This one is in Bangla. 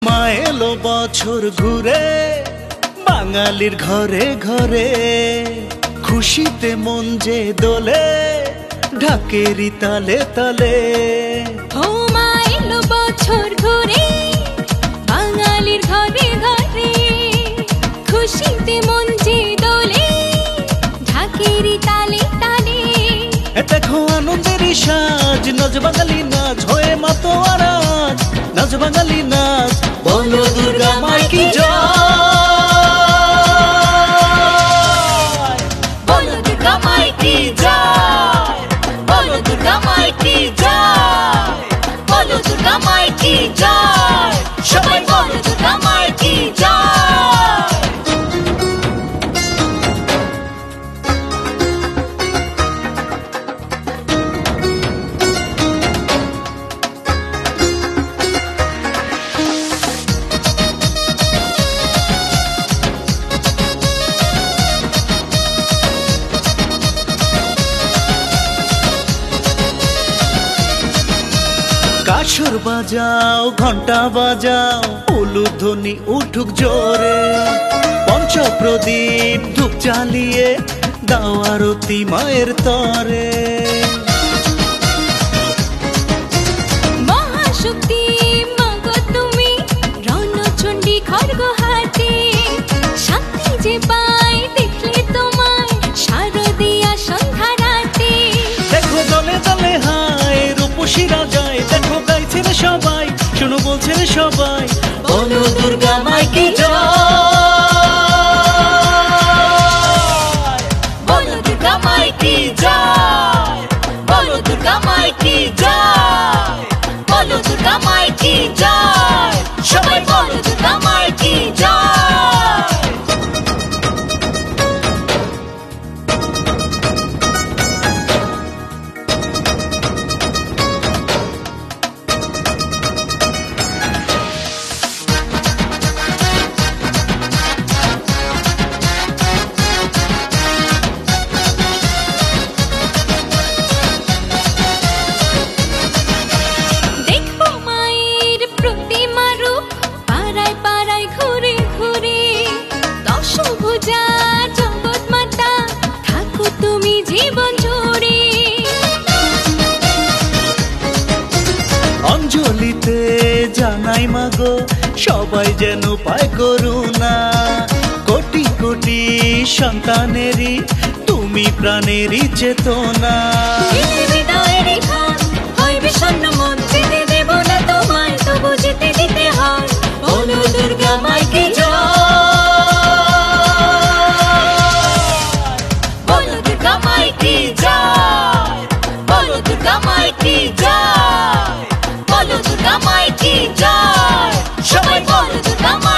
মা এলো বছর ঘুরে বাঙালির ঘরে ঘরে, খুশিতে মন যে দোলে ঢাকেরই তালে তালে। ও মা এলো বছর ঘুরে বাঙালির ঘরে ঘরে, খুশিতে মন যে দোলে ঢাকেরই তালে তালে। দেখো আনন্দেরই সাজ, নাচ বাঙালি নাচ হয়ে মাতোয়ারা, নাচ বাঙালি নাচ, বলো দুর্গা মাই কি জয়, বলো দুর্গা মাই কি জয়, বলো দুর্গা মাই কি জয়, বলো দুর্গা মাই কি জয়, সবাই বলো দুর্গা মাই কি জয়। কাসর বাজাও ঘন্টা বাজাও, উলুধ্বনি উঠুক জোরে, পঞ্চপ্রদীপ ধূপ জ্বালিয়ে দাও আরতি মায়ের তরে। মহাশক্তি মাগো তুমি, রণচণ্ডী খড়গ হাতে, শান্তি যে পাই দেখলে তোমায় শারদিয়া সন্ধ্যা রাতে। দেখো দলে দলে হায় রূপসীরা যায়, দেখো গাইছেন সবাই, শোনো বলছেন সবাই, বলো দুর্গা মাই কি জয়, বলো দুর্গা মাই কি জয়, বলো দুর্গা মাই কি জয়, বলো দুর্গা মাই কি জয়, সবাই বলো দুর্গা মাই কি জয়। দেখবো মায়ের প্রতিমা রূপ পাড়ায় পাড়ায় ঘুরে ঘুরে, দশভুজা জগৎ মাতা থাকো তুমি জীবন জুড়ে। অঞ্জলিতে জানাই মাগো সবাই যেন পায় করুণা, কোটি কোটি সন্তানেরই তুমি প্রাণেরই চেতনা। হৃদয়েরই ঘাম হয় বিষণ্ণ মন, যেতে দেব না তোমায় তবু যেতে দিতে হয়। বলো দুর্গা মাই কি জয়, বলো দুর্গা মাই কি জয়, বলো দুর্গা মাই কি জয়, বলো দুর্গা মাই কি জয়, সবাই বলো দুর্গা মাই